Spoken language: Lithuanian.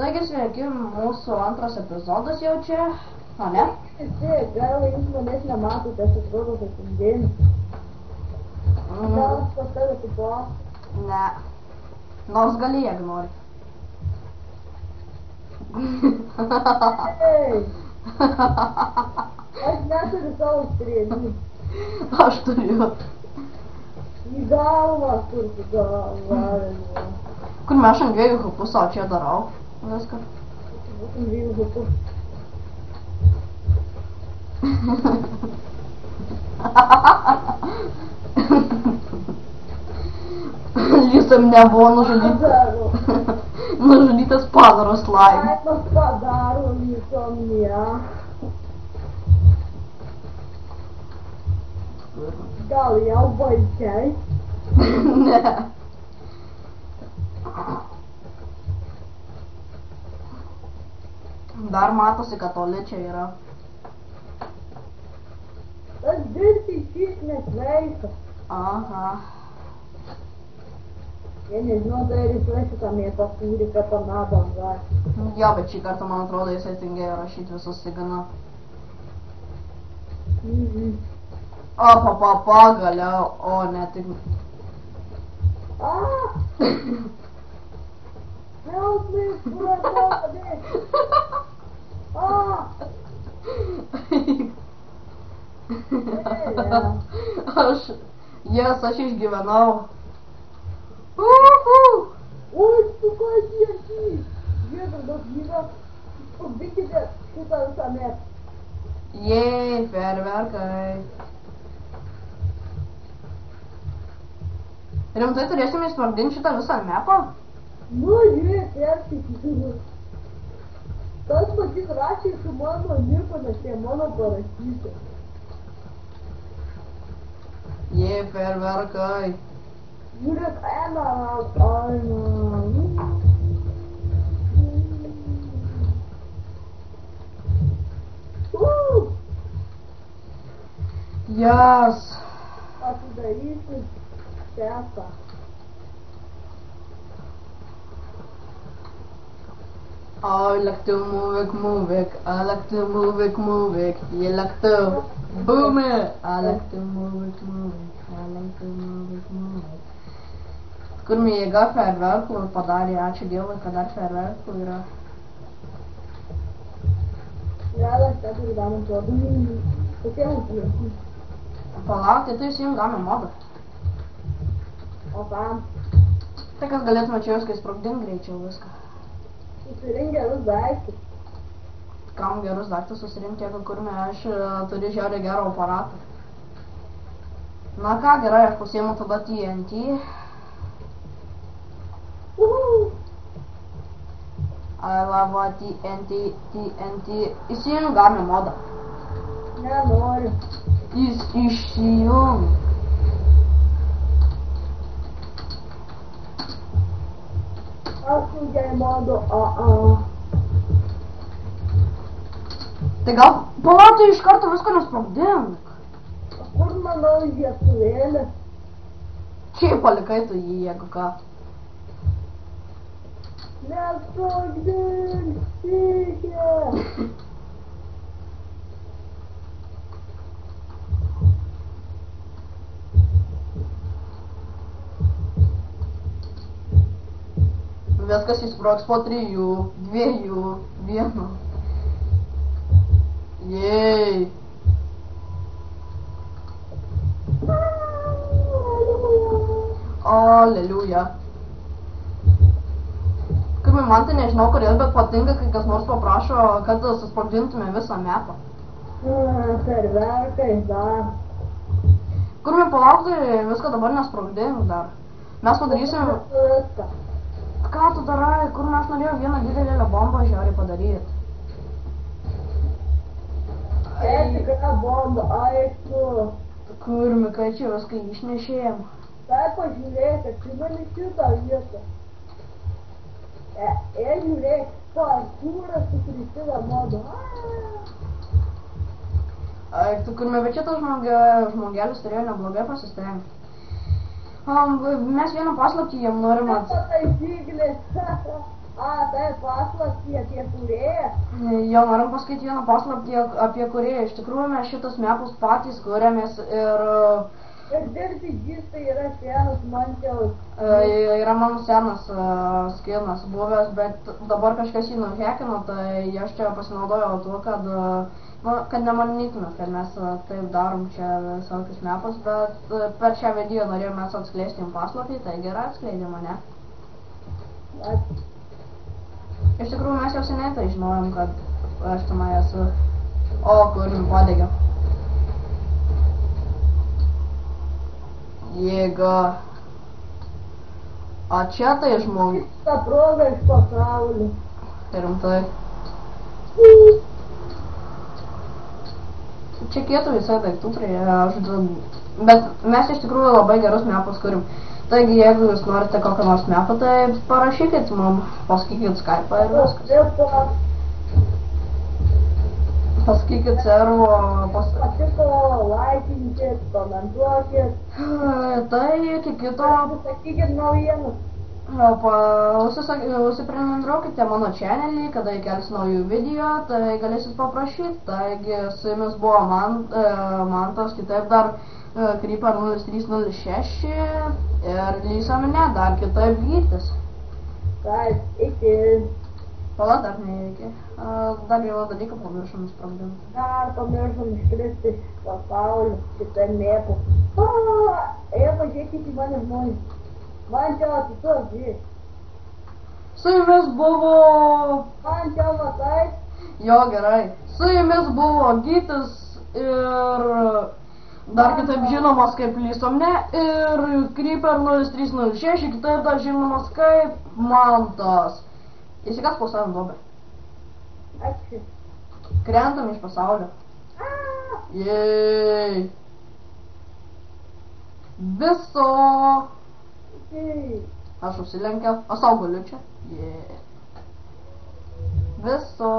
Taigi sveiki, mūsų antras epizodas jau čia, o ne? Taip, gal jūs manęs nematote, aš atrodo, kad šiandien. Gal aš pas tave tipo? Ne. Nors gali, jeigu nori. Ei! Aš neturiu savo strėlių. Aš turiu. Į galvą, kur tu galvą. Kur mes ant dviejų hupų, o čia darau viską. Būtum dviejų hupų. Lysam nebuvo nužudytas padaro slime. Ai, tas padaro lysom, ne. Gal jau baisiai? Ne. Dar matosi, kad toli čia yra. Tas dirbti šis nesveikas. Aha. Jie nežinau, tai ir jis šitą mėtą turi, kad pana banga. Jo, bet šį kartą, man atrodo, jisai tingėjo rašyti visus sigana. O, pagaliau, o, ne, tik... Ah! Help me, kur aš padėk? Ah! Aš išgyvenau. Oi, tu ką sieki? Jėzus, daug gyva. Pabikite šitą visą metą. Jei, ferverkai. Rimtai turėsime įsprogdinti šitą visą mapą? Nu, jie, persikyti. Tas matyt rašė su mano nieko, nes jie mano parašyti. Jei, ferverkai. Žiūrėk, eina, Jas. Atidarysiu šetą. I like to move it, I like to move it, you like to boom it. I like to move it, I like to move it. Kur mėga ferverkų padarė, ačiū Dievui, kad dar ferverkų yra. Gal aš tą turiu damą tuodu. Kokie užliekų? Palauk, tai tu įsijung gamę modą. O kam? Tai kas galėtume čia viską sprogdinti greičiau viską. Susirink gerus daiktus. Kam gerus daiktus susirinkti, jeigu kurme aš turiu žiauriai gerą aparatą. Na ką, gerai, aš pasiimu tada TNT. I love TNT. Įsijung gamę modą. Nenoriu. Jis išsijung. Aš sunkiai modu, Tai gal palauk, iš karto viską nesprogdink. Kur manau žiesuvėlė? Čia palikai tu jį, jeigu ką. Nesprogdink, sykė! Viskas įsprogs po 3, 2, 1. Jei. Aleliuja. Kaip man tai nežinau kodėl, bet patinka, kai kas nors paprašo, kad susprogdintume visą mapą. Ferverkai dar. Kur man palaukti, viską dabar nesprogdink dar. Mes padarysim... Ką tu darai, kur aš norėjau vieną didelę bombą žiauriai padaryti. Tikra bomba, aišku. Kur, kai čia viską išnešėjom. Tai pažiūrėk, atsimeni šitą vietą. Žiūrėk, parkūras su Kristina modu. Ai, tu kur, bet čia tas žmogelis turėjo neblogai pasistengti. Mes vieną paslaptį jam norim Taisyklės. Tai paslaptį apie kūrėją. Jo, norim pasakyti vieną paslaptį apie kūrėją. Iš tikrųjų, mes šitas mepus patys kūrėmės ir Dirbidys tai yra senas Mančiaus. yra mano senas skinas buvęs, bet dabar kažkas jį nuhekino, tai aš čia pasinaudojau tuo, kad nemanytumėt, kad mes taip darom čia visokius mepus, bet per šią video norėjom mes atskleisti jums paslaptį, tai gerai atskleidėme, ne? Iš tikrųjų, mes jau seniai tai žinojom, kad aš tenai esu. O, kur jums padegė. Jėga. O čia tai žmogus. Ta proga iš pasaulio. Rimtai. Čia kietų visai daiktų prie bet mes iš tikrųjų labai gerus mepus turim. Taigi, jeigu jūs norite kokią nors mepą, tai parašykit mums, pasakykit Skype'ą ir viskas. Pasakykit servo, Patiko, laikinkit, komentuokit. Tai iki kito. Sakykit naujienas. Užsiprenumeruokite mano channelį, kada įkelsiu naujų video, tai galėsit paprašyti. Taigi, su jumis buvo Mantas, kitaip dar Creeper 0306 ir Lysaminė, dar kitaip Gytis. Taip, iki. Pala, dar nereikia. Dar vieną dalyką pamiršom išsprogdinti. Dar pamiršom iškristi iš pasaulio, kitą mėpų. Pažiūrėkit į mane žmonės. Man čia atsistos, žiūrėk. Su jumis buvo... Man čia matai. Jo, gerai. Su jumis buvo Gytis ir... Dar kitaip žinomas kaip Lysomne ir Creeper 0306, kitaip dar žinomas kaip Mantas. Įsikas po savim dobę. Ačiū. Krentam iš pasaulio. Jei. Viso. Aš užsilenkiau. Aš sau galiu čia. Jei. Viso.